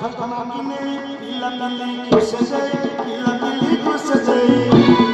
फटना किने पीला तली खुश जाए पीला तली खुश जाए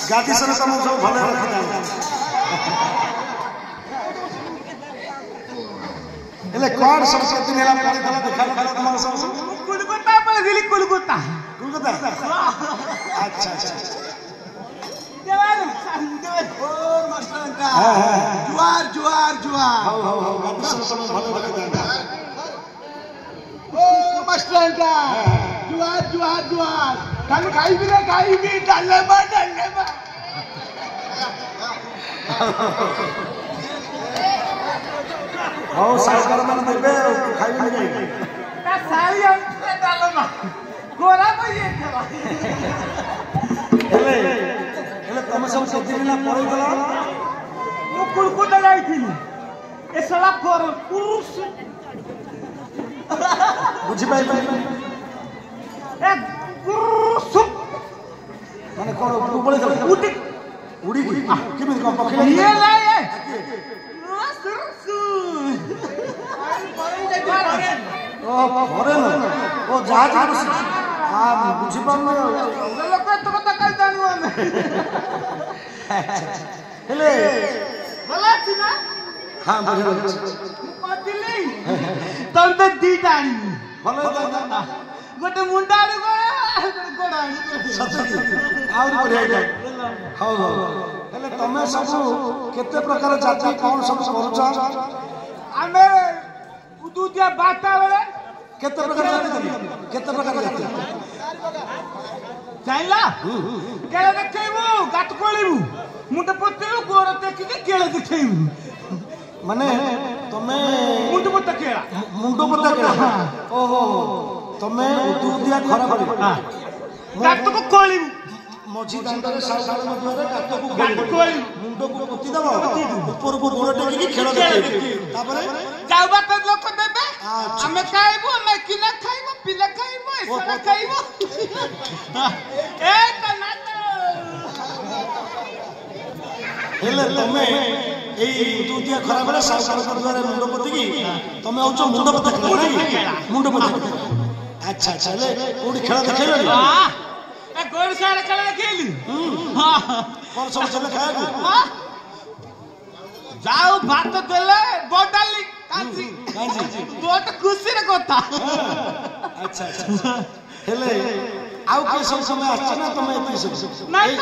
गादीश्वर तुम सब भले रखी एले कौन सब से दिन हेला करे गला देखा गला तुम्हारा सब कोलकाता पर दिल्ली कोलकाता अच्छा अच्छा जवान ओ मास्टर का जुआर जुआर जुआर हो गादीश्वर तुम भले रखी ओ मास्टर का जुआर जुआर जुआर कान खाई भी डालने बा हो सागर मन देबे खाई नहीं ता सारी हम डालमा गोरा को ये एले तुम सब दिन ना पड़े गला मु कुलकुता जाईथिनी ए साला पर पुरुष बुझी पाई ए पुरुष माने कोन ऊपर गला उड़ी केमिति कोन पखिला ये लाए ओ भरे न ओ जहाज आ बुझी पान लोक तो कथा कल जानू हम हेले भला छी ना हां बढ़िया पतिली तब तो दी डाणी भले ना गोटे मुंडारू गोड़ाणी सच्ची और बढ़िया हो हेले तमे सब केते प्रकार जाति कोन सब करूछ आमे उदुदिया बाता वाले केते प्रकार जाति केते प्रकार जाति ଚାଇଲା କେଳ ଦେଖେଇବୁ ଗାତ କୋଳିବୁ ମୁଣ୍ଡ ପତେଇବୁ ଗୋର ଟେକିକି କେଳ ଦେଖେଇବୁ ମାନେ ତମେ ମୁଣ୍ଡ ପତା କେଳା ମୁଣ୍ଡ ପତା କେଳା ଓହୋ ତମେ ଉଦୁଦିଆ ଖରା କରିବ ଗାତକୁ କୋଳିବୁ ମଝି ଦାଣ୍ଡରେ ସାଳ ମଧ୍ୟରେ ଗାତକୁ କୋଳିବୁ ମୁଣ୍ଡକୁ ପୋତି ଦବ ଉପରକୁ ଗୋର ଟେକିକି ଖେଳ ଦେଖେଇବୁ ତାପରେ ଯାଉ ବାଟ ଲୋକ ଦେବେ ଆମେ ଖାଇବୁ ଆମେ କିନା ଖାଇବୁ ପିଲା ଖାଇବୁ ଏସା ଖାଇବୁ ଏ କନାଟ ହେଲେ ତମେ ଏଇ ଉଦୁଦିଆ ଖରା ବେଳେ ସାଳ ମଧ୍ୟରେ ମୁଣ୍ଡ ପୋତିକି ତମେ ହଉଛ ମୁଣ୍ଡ ପୋତା ମୁଣ୍ଡ ପୋତା ଆଚ୍ଛା ଆଚ୍ଛା ହେଲେ କୋଉଠି ଖେଳ ଦେଖେଇଲନି ଏ ଗୋଡ଼ ସାର ଖେଳ ଦେଖେଇଲି କଣ ସବୁ ଚଲେ ଖାଇବାକୁ ଯାଉ ଭାତ ଦେଲେ ବଡାଲି କାଞ୍ଚି ତୋଟ ଖୁସିରେ କଥା ଆଚ୍ଛା ଆଚ୍ଛା ହେଲେ ଆଉ କିଏ ସବୁ ସମୟ ଆସିছে ନା ତମେ ଏତିକି ସବୁ ନାଇଁ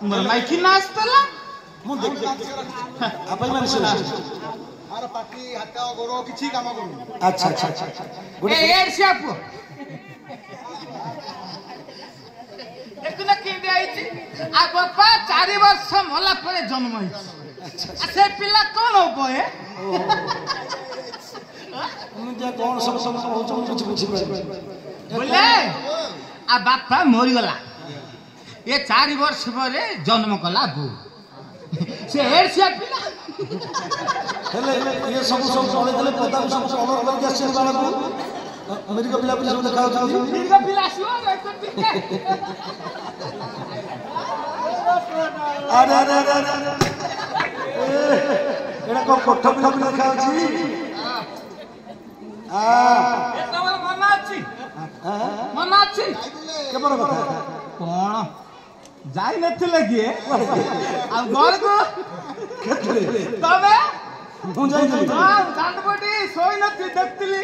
ମୋର ମାଇକି ନା ଆସିଥିଲା ମୁଁ ଦେଖି ଆପଣ ମାନେ ଆର ପାଟି ହାତ ଗୋର କିଛି କାମ କରୁନି ଆଚ୍ଛା ଆଚ୍ଛା ଗୋଟେ ଏଡସିଆ ପୁଅ ଦେଖୁନ କେମିତି ଆଇଛି ଆ ବାପା 4 ବର୍ଷ ମଲା ପରେ ଜନ୍ମ ହେଇଛି ସେ ପିଲା କଣ ହବ ଏ କଣ ସବୁ ସବୁ ହଉଛ ମୁଁ କିଛି ବୁଝିପାରୁନି ବୋଲେ ଆ ବାପା ମରିଗଲା ଏ 4 ବର୍ଷ ପରେ ଜନ୍ମ କଲା ବୋଉ ସେ ଏଡସିଆ ପିଲା ହେଲେ ଇଏ ସବୁ ସବୁ ଚଳେଇଦେଲେ ପଦାକୁ ସବୁ କଲର କରିକି ଆସିଛନ୍ତି ବାଳକୁ ମିରିକ ପିଲା ପିଲା ସବୁ ଦେଖାଯାଉଛନ୍ତି ମିରିକ ପିଲା ଆସିବ ଆରେ ଆରେ ଆରେ ଏଇଟା କଣ କୋଠ ପିଲା ପିଲା ଦେଖାଯାଉଛି ମନ ଅଛି ମନ ଅଛି କେବଳ କଥା କଣ ଯାଇ ନଥିଲେ କିଏ ଆଉ ଘରକୁ ତମେ ମୁଁ ଯାଇଥିଲି ଦାଣ୍ଡପଟି ଶୋଇ ନଥିଲି ଦେଖୁଥିଲି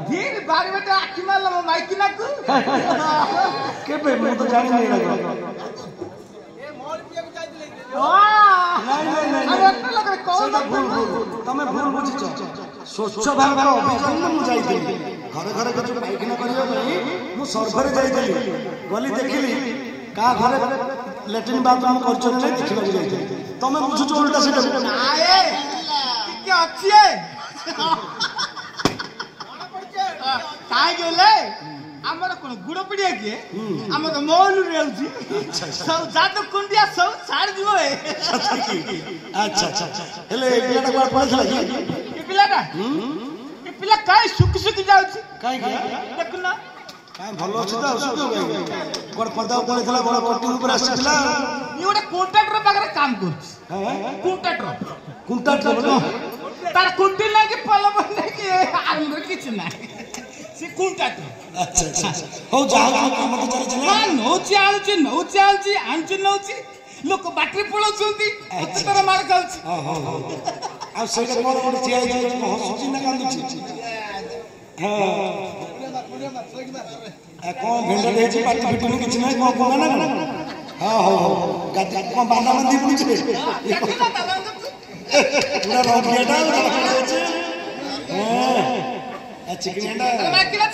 ଧୀର ବାରି ବେଟେ ଆଖି ମାରିଲା ମୋ ମାଇକିନାକୁ କେବେ ମୁଁ ତ ଜାଣିନି ତମେ ଭୁଲ ବୁଝିଛ ସ୍ୱଚ୍ଛ ଭାରତ ଅଭିଯାନରେ ମୁଁ ଯାଇଥିଲି ଘରେ ଘରେ କିଛି ପାଇଖାନା କରିବା ପାଇଁ ମୁଁ ସର୍ଭେରେ ଯାଇଥିଲି ଗଲି ଦେଖିଲି କାହା ଘରେ ଲାଟ୍ରିନ୍ ବାଥରୁମ କରିଛନ୍ତି ନାହିଁ ଦେଖିବାକୁ ଯାଇଥିଲି ତମେ ବୁଝୁଛ ଓଲଟା ସେଟା ଟିକେ ଅଛି କାହିଁକି ହେଲେ ଆମର କଣ ଗୁଡ଼ ପିଡ଼ିଆ କିଏ ଆମର ମହୁଲୁ ରହୁଛି ସବୁ ଯାଦୁ କୁଣ୍ଡିଆ ସବୁ ଛାଡ଼ିଯିବ ଆଚ୍ଛା ଆଚ୍ଛା ହେଲେ ଏ ପିଲାଟା କୁଆଡ଼େ ପଳେଇଥିଲା କି ଏ ପିଲାଟା ଏ ପିଲା କାହିଁ ଶୁକି ଶୁକି ଯାଉଛି କାହିଁକି ଦେଖୁନ କାହିଁ ଭଲ ଅଛି ତ ଶୁକିବ କାହିଁକି କୁଆଡ଼େ ପଦାକୁ ପଳେଇଥିଲା ବଡ଼ କଟିଂ ଉପରେ ଆସିଥିଲା ଇଏ ଗୋଟେ କଣ୍ଟ୍ରାକ୍ଟର ପାଖରେ କାମ କରୁଛି କଣ୍ଟ୍ରାକ୍ଟର ତାର କୁଣ୍ଟି ନାହିଁ କି ପଲବ ନାହିଁ କି ଆରମ୍ଭରେ କିଛି ନାହିଁ ସେ କଣ୍ଟ୍ରାକ୍ଟର ଆଚ୍ଛା ଆଚ୍ଛା ହଉ ଯାହା କାମ ତ ଚାଲିଛି ନା ନଉଛି ଆଣୁଛି ଆଣୁଛି ନଉଛି ଲୋକ ବାଟରେ ପଳଉଛନ୍ତି ଏତେ ଥର ମାର ଖାଉଛି ଆଉ ସେଇଟା କଣ ଗୋଟେ ଠିଆ ହେଇଛି ହସୁଛି ନା କାନ୍ଦୁଛି କଣ ଭେଣ୍ଡ ହେଇଛି ପାଟି ଫିଟୁନି କିଛି ନାହିଁ କଣ କଣ ନା ହଉ କଣ ବାନ୍ଧା ବାନ୍ଧି ବୁଝିବେ ପୁରା ରଙ୍ଗିଆଟା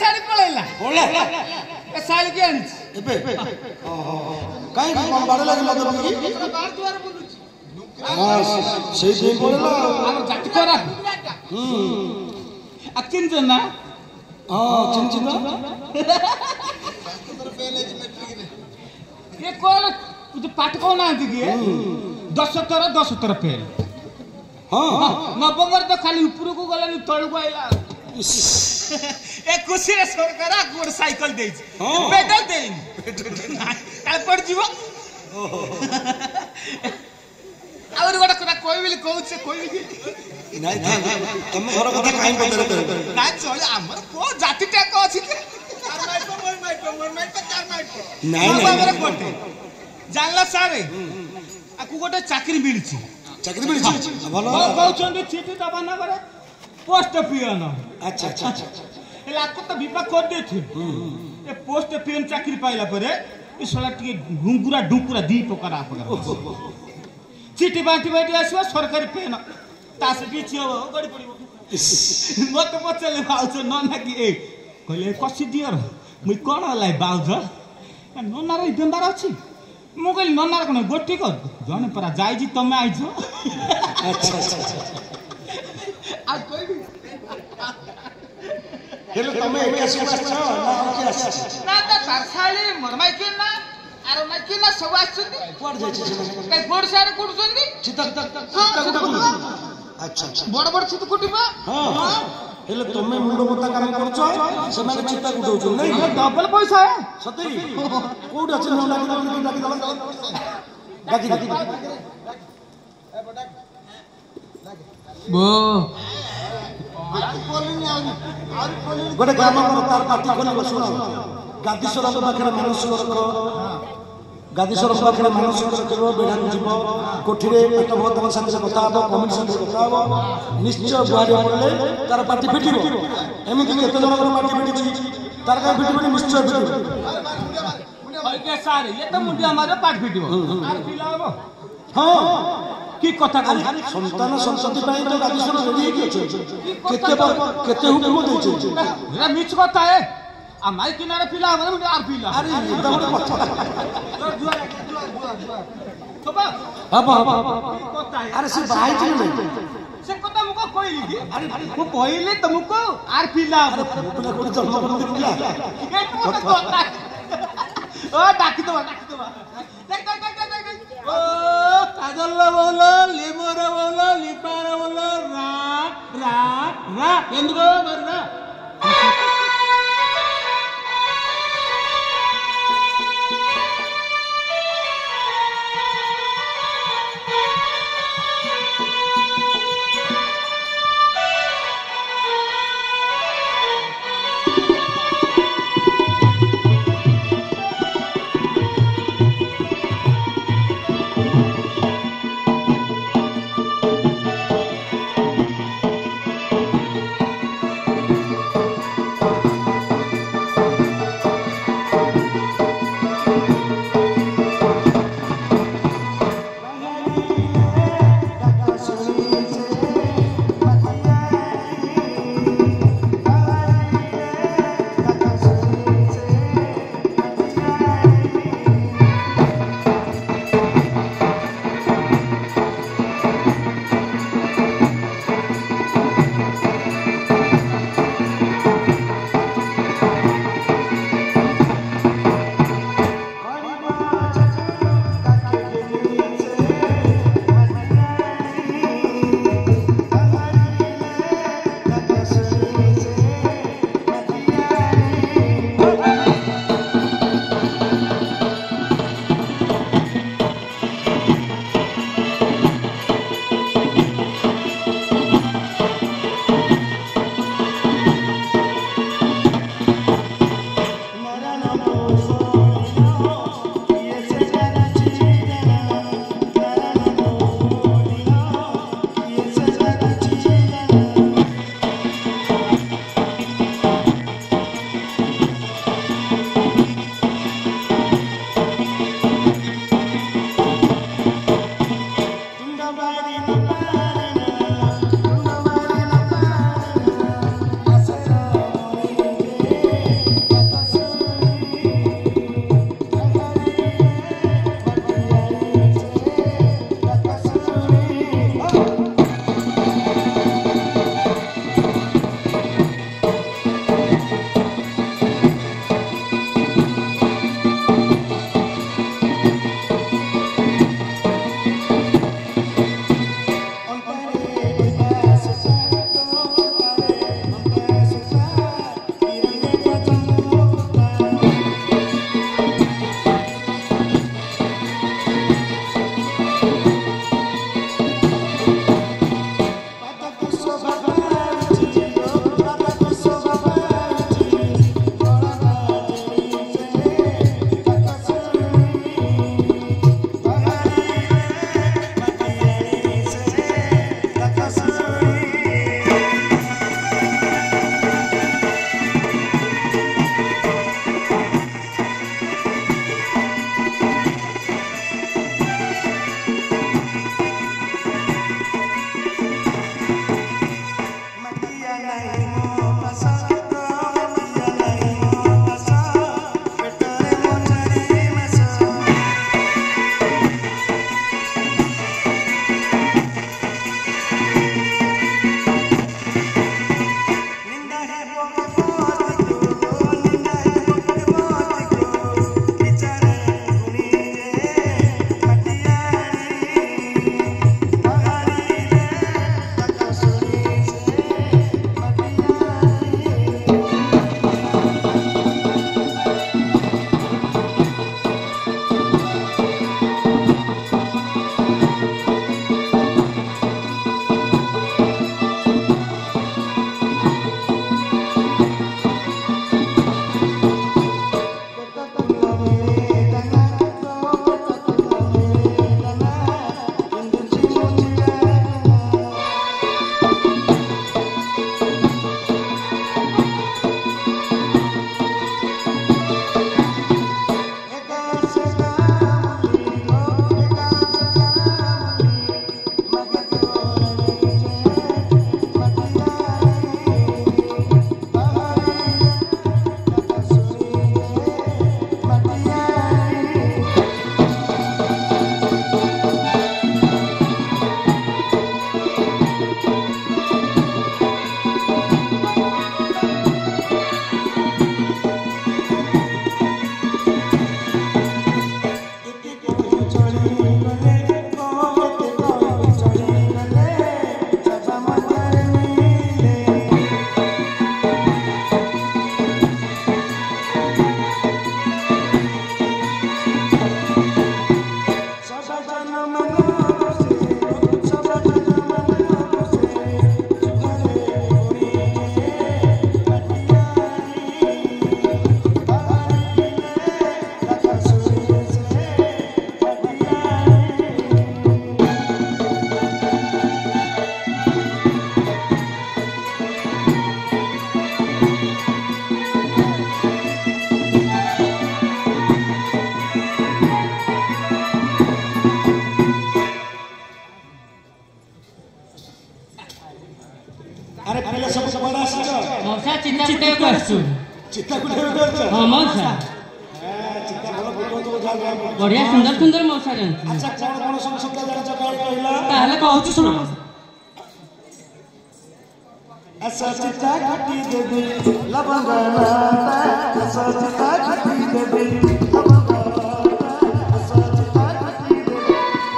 ଛାଡି ପଳେଇଲା ଶାଳିକି ଆଣିଛି ଏବେ କାହିଁକି କଣ ବାଡ ଲାଗିଲା ସେଇଥିପାଇଁ ପଳେଇଲା ଆମର ଜାତି ଖରାପ ଚିହ୍ନିଛ ନା ଚିହ୍ନିଛି ନା କିଏ କଣ ପାଠ କହୁନାହାନ୍ତି କିଏ 10 ଥର ଫେଲ ନବମରେ ତ ଖାଲି ଉପରକୁ ଗଲାନି ତଳକୁ ଆଇଲା ଏ ଖୁସିରେ ସରକାର ଗୋଟେ ସାଇକେଲ ଦେଇଛି ପେଟ୍ରୋଲ ଦେଇନି କାଳେ ପଡିଯିବ ଆହୁରି ଗୋଟେ କଥା କହିବି କହୁଛି କହିବି ତମ ଘର କଥା କାହିଁ ପଚାର ନାଇଁ ଚଳେ ଆମର କୋଉ ଜାତି ଟାକ ଅଛି ଜାଣିଲା ସାରେ ଆକୁ ଗୋଟେ ଚାକିରି ମିଳିଛି କହୁଛନ୍ତି ଚିଠି ଦବା ନବରେ ପୋଷ୍ଟ ପିଅନ ଆଚ୍ଛା ଆଚ୍ଛା ହେଲେ ଆକୁ ତ ବିବାହ କରିଦେଇଥିଲୁ ଏ ପୋଷ୍ଟ ପିଅନ ଚାକିରି ପାଇଲା ପରେ ଏ ଶଳା ଟିକେ ଘୁଙ୍ଗୁରା ଡୁଙ୍କୁରା ଦି ପ୍ରକାର ଚିଠି ବାଣ୍ଟି ଆସିବ ସରକାରୀ ପେନ ତା ସେ କିଛି ହବ ଗଡ଼ି ପଡ଼ିବ ମତେ ପଚାରିଲେ ବାଉଜ ନ ନାକି କହିଲେ କଷି ଦିଅର ମୁଇଁ କଣ ହେଲା ବାଉଜ ନନାର ଇଦେମ୍ବାର ଅଛି ମୁଁ କହିଲି ନନାର କଣ ଗୋଟି କର ଜଣେ ପରା ଯାଇଛି ତମେ ଆଇଛ ଆଚ୍ଛା ଆଉ କହିବି ହେଲେ ତମେ ଏକା ସବୁ ଆସିଛ ନା ଆଉ କିଏ ଆସିଛି? ନା ତା ତାରଶାଳି ମୋର ମାଇକିନ ନା ଆର ମାଇକିନ ନା ସବୁ ଆସିଛନ୍ତି କୁଆଡେ ଯାଇଛି ସେମାନେ? କାଇଁ ବୋର୍ଡ ସାରେ କରୁଛନ୍ତି ଆଚ୍ଛା ବଡ ବଡ ଛିତ କୁଟିବା ହଁ ହେଲେ ତମେ ମୁଣ୍ଡ ମୋଟା କାମ କରୁଛ ସେମାନେ ଚିତା କୁଟଉଛନ୍ତି ନାଇଁ ଡବଲ ପଇସା ସତେକି କୋଉଠି ଅଛି ଡାକି ଗୋଟେ କାମ କର ତାର ପାଟି ଖୋଲିବ ଶୁଣ ଗାଦିଶ୍ୱରଙ୍କ ପାଖରେ ମାନସିକ ରଖ ଗାଦିଶ୍ୱରଙ୍କ ପାଖରେ ମାନସିକ ରଖିବ ବେଢାକୁ ଯିବ କୋଠିରେ ପେଟ ଭଗତଙ୍କ ସାଥିରେ କଥା ହବ କମିଟି ସାଥିରେ କଥା ହବ ନିଶ୍ଚୟ ଗୁହାରି ପଡ଼ିଲେ ତାର ପାଟି ଫିଟିବ ଏମିତି କେତେ ଜଣଙ୍କର ପାଟି ଫିଟିଛି ତାର କାହିଁ ଫିଟିବନି ନିଶ୍ଚୟ ଫିଟିବ ସାର୍ ଇଏ ତ ମୁଣ୍ଡିଆ ମାରିବ ପାଟି ଫିଟିବ ଆର ପିଲା ହବ ହଁ କି କଥା ସନ୍ତାନ ସଂସତି ପାଇଁ ତ ଗାଦିଶ୍ୱର ରେଡି ହେଇକି ଅଛନ୍ତି କେତେ ହୁକୁମ ଦେଇଛନ୍ତି ମିଛ କଥା ଏ आ माई किनारे पिला हमारे मुझे आर पिला अरे एकदम কথা बाबा अरे से भाई जी ने से कोता मुको कोइली की अरे वो कोइले तुमको आर पिला पिला को जन्म कर दिया ओ डाकी दो देख ओ काजल बोलो लिमोर बोलो लिपार बोलो रा रा रा ఎందుకో మర్రా अरे पहले सब बड़ा आसछ मौसा चित्ता कुटे करछु चित्ता कुटे करछ हां मौसा चित्ता भलो फोटो तो उठा गया बढ़िया सुंदर सुंदर मौसा जान अच्छा कौन कौन सब शब्द जान चकाई कहला ताले कहू सुनो ऐसा चित्ता घटी देवी लबंगना ऐसा चित्ता घटी देवी लबंगना ऐसा चित्ता घटी देवी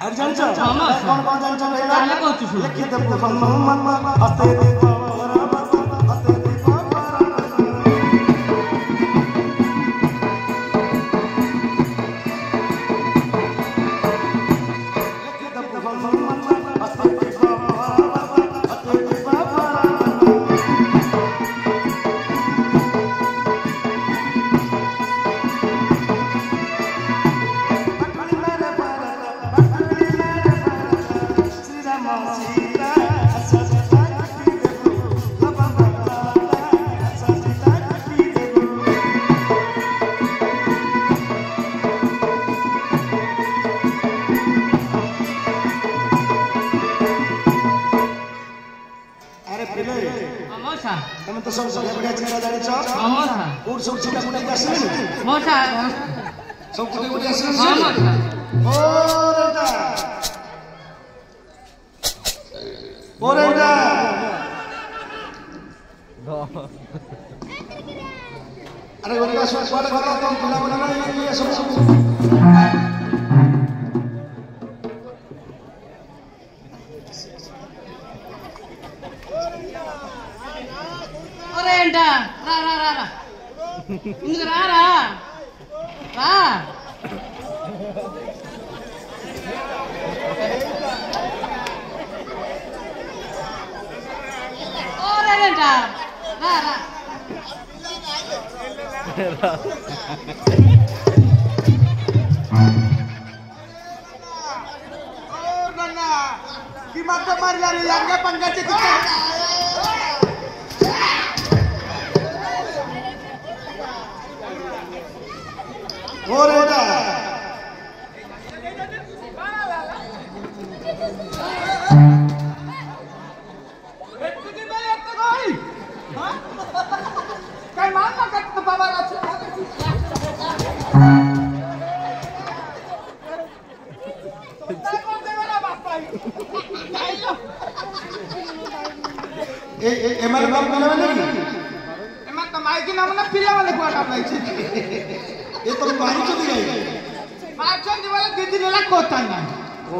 अर्जुन कौन कौन जान चल रहा है कहू सुनो लिखित पुखन मन हस्ते देखो बराबर हस्ते देखो बराबर लिखित पुखन मन हस्ते देखो बराबर हस्ते देखो तो सब सब बढ़िया चेहरा जानी छ मौसा और सब चिता कुटे आसे मौसा सब कुटे कुटे आसे हां मौसा ओरेटा अरे ओरेटा स्वाद करो तुम पिला बना ये सब रा रा रा रा इंग रा रा रा ओरे रेंटा रा रा ओ नन्ना की मारतो मारला रे यांगे पंगाचे किती ओरेटा तुझे मैं एकटे गई हां काय मान ना कट बाबा राच काय बोलते वाला बापा ए मारे बाप कोना नहीं एमा कमाई के नाम ना पिला वाले को आटा लाइछे ये तो मारी चली गई माचन दिवाला दीदी नेला कोता ना ओ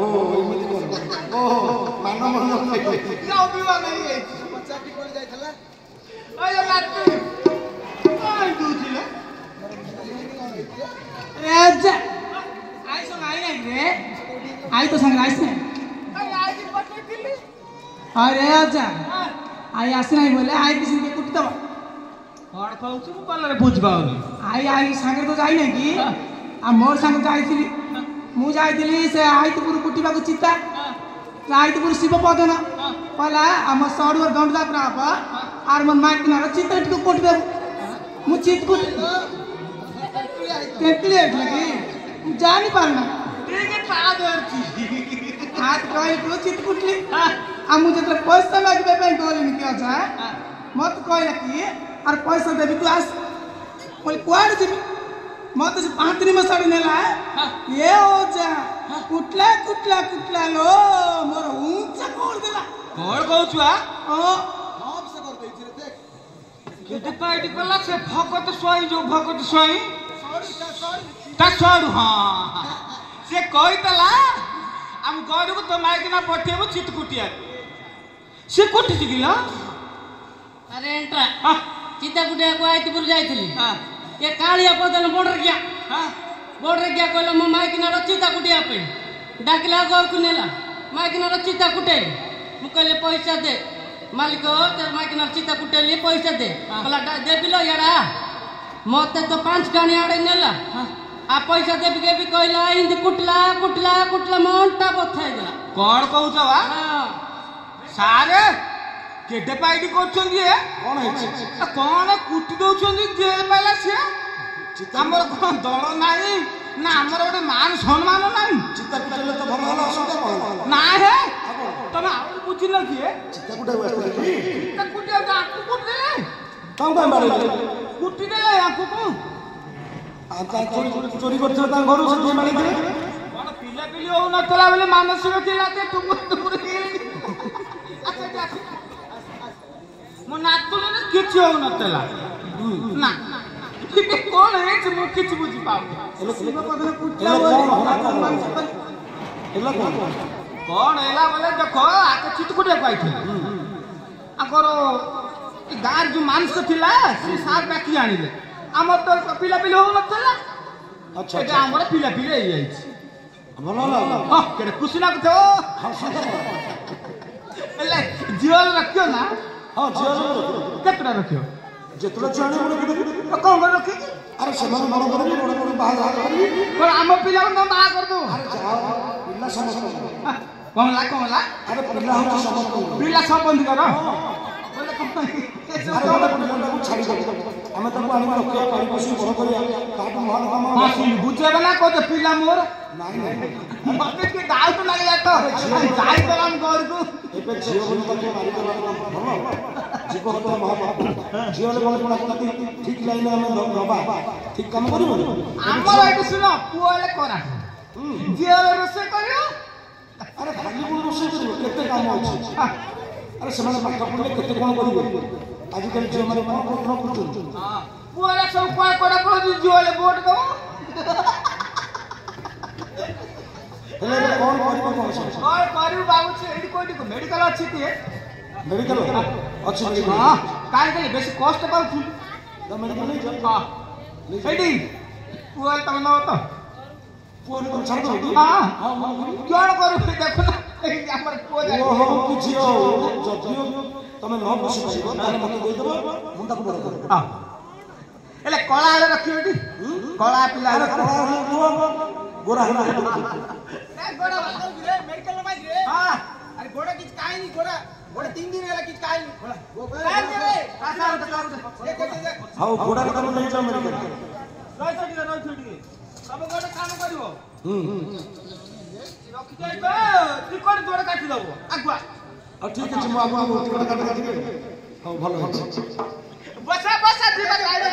मानो मनो जाओ बीवा नहीं गई बच्चा की कोई जाइथला ओए लाट आई तो संग आइस ने କାଇଁ ଆଜି ପଠେଇଥିଲି अरे आजा आई आसी नहीं बोले आई किसी के कुट दबा କଣ କହୁଛୁ ମୁଁ କଲରେ ବୁଝିପାରୁନି आई संगे तो जाई नहीं कि आ मोर संग जाइथिली मु जाइथिली से आइतपुर कुटिबा को चिता आइतपुर शिव पदन पहला हम सड़ू और गंडा प्राप आर मन माइक ना चिता को कोट दे मु चित को तेतली लगी जानी पारना ठीक है खा दरची हाथ कहि को चित कुटली आ मु जतरा पैसा लागबे बैंक वाले नि क्या जा मत कहला कि और पैसा देबी तू आस बोले कुआड़ देबी मत से 5 दिन में साड़ी नेला ये हो जा कुटला कुटला कुटला लो मोर ऊंचा कोड़ देला କଣ କହୁଛୁ ଆ ओ सब से कर देछि रे देख କେତେ ପାଇଟି କଲା ସେ ଭଗତ ସ୍ୱାଇଁ ଯୋଉ ଭଗତ ସ୍ୱାଇଁ ତା ସରୁ ହଁ ସେ କହିଥିଲା ଆମ ଘରକୁ ତ ମାଇକିନା ପଠେଇବୁ ଚିତକୁଟିଆ ସେ କୋଠି ଯିଲା अरे एंट्रा ହଁ चिता कुटिया को आइतपुर जाइथिली ହଁ ये कालिया पदन बॉर्डर गया ହଁ बॉर्डर गया कहला मो माइकिना रो चिता कुटिया पे डाकला घर को नेला माइकिना रो चिता कुटे मु कहले पैसा दे मालिक तेरे माइकिना चिता कुटेली पैसा दे कहला दे बिलो याडा मते तो 5 गाणी आड़े नेला आ पैसा देबी के भी कहला हिंदी कुटला कुटला कुटला मोंटा बथाई देला କଣ କହୁଛ ବା हां ସାରେ କେତେ ପାଇଟି କରୁଛନ୍ତି ଏ कौन है ଆ କଣ କୁଟି ଦଉଛନ୍ତି ଜେଲ ପାଇଲା ସିଏ ଆମର କଣ ଦଳ ନାହିଁ ନା ଆମର ଗୋଟେ ମାନ ସମ୍ମାନ ନାହିଁ चित्ता कुटले तो भल हला असुविधा कौन ନା ହେ ତମେ ଆଉ ବୁଝିଲ କିଏ चित्ता कुटे आस्ते ତା କୁଟିଆ ଆକୁ କୁଟି ଦେଲେ कौन कौन बारे କୁଟି ଦେଲେ ଆକୁ आता चोरी करथि ता घर से मारी दे କଣ ପିଲାପିଲି ହଉନଥିଲା ବୋଲି ମାନସିକ ଥିଲା ଯେ ଟୁକୁର ଟୁକୁର ମୋ ନାତୁଣୀର କିଛି ହଉନଥିଲା ନା କଣ ହେଇଛି ମୁଁ କିଛି ବୁଝିପାରୁନି शिव पदन कुटला एला कौन କଣ ହେଲା ବୋଲେ ଦେଖ ଆଗ ଚିତକୁଟିଆକୁ ଆଇଥିଲେ ଆଙ୍କର ଗାଁର ଯୋଉ ମାଂସ ଥିଲା ସେ ସାର୍ ଡାକି ଆଣିଲେ ଆମର ତ ପିଲାପିଲି ହଉନଥିଲା अच्छा ଏଟା ଆମର ପିଲାପିଲି ହେଇଯାଇଛି भल हला ହଁ କେତେ ଖୁସି ଲାଗୁଥିବ ହେଲେ ଝିଅ ରଖିବ ନା हां जिया କେତେଟା ରଖିବ जेतला चाणे बोले କଣ କରି ରଖିଛି अरे समान मन करे बड़ बड़ बाहर करी କଣ ଆମ ପିଲାଙ୍କୁ ବାହା କରିଦେବ अरे जा पिल्ला समस्त କଣ ହେଲା अरे पिल्ला हो समस्त ପିଲା ସମ୍ବନ୍ଧୀ କର ବୋଲେ କଣ अरे बड़ा पिल्ला को छाड़ी दे हमें तो आनी रखे पानी पसी बड़ करिया काटू महान काम ହଁ ବୁଝେଇବେ ନା କହୁଛ ପିଲା ମୋର नहीं नहीं ମତେ ଟିକେ ଡାଉଟ ଲାଗିଲା ତ ଯାଇଥିଲା ଆମ ଘରକୁ एबे जियो बोली तो मारी देला भल जीव हत्या महापाप जियो ले बोले कोना ठीक लाइन में दबा ठीक काम करिबो ଆମର ଏଠି ଶୁଣ ପୁଅ ହେଲେ କରା ଝିଅ ହେଲେ ରୋଷେଇ କରିବ अरे खाली को रोसे करिबो केते काम अछि अरे सेमाने पाठ पढले केते कोन करिबो आजि कल जियो माने कोन कोन करछु ପୁଅ ହେଲେ ସବୁ କଣ କରା ପଡୁଛି ଝିଅ ହେଲେ ଭୋଟ ଦବ हेले कोन करिबो कोन सब କଣ କରିବୁ ଭାବୁଛି ଏଇଠି କୋଉଠି ମେଡିକାଲ ଅଛି ଟିଏ मेडिकल अछि ହଁ କାହିଁକି ବେଶୀ କଷ୍ଟ ପାଉଛୁ तो मेडिकल नहीं जा ହଁ ଏଇଠି ପୁଅ ହେଲେ ତମେ ନବ ତ पुओ ने छाड़ दो ହଁ हां କଣ କରୁ ଦେଖୁ ନା ଏଇଠି ଆମର ପୁଅ ଯାଇ ओ हो कि जियो जदियो तमे न बसी पाइबो ताले मते देई देबो हम ताको बड़ कर ହଁ ହେଲେ କଳା ହେଲେ ରଖିବ ଏଠି କଳା ପିଲା अरे ହେଲେ कोला हो गोरा है मेडिकल में रे ହଁ अरे गोड़ा किछ काई नहीं गोड़ा गोड़ा 3 दिन होला किछ काई नहीं गोड़ा କାଇଁ ଦେବେ? କାକା ଗୋଟେ କାକା ଗୋଟେ। हाउ गोरा का नहीं जा मेडिकल ରହିଥ ଟିକେ ତମେ ଗୋଟେ କାମ କରିବ ରଖିଦେଇଛ ଟିକଟ ଯୋଡ଼େ କାଟିଦବ ଆଗୁଆ ठीक है मु आपको टिकट काट के हाउ भलो है ବସା ବସା ଯିବା ଖାଇବା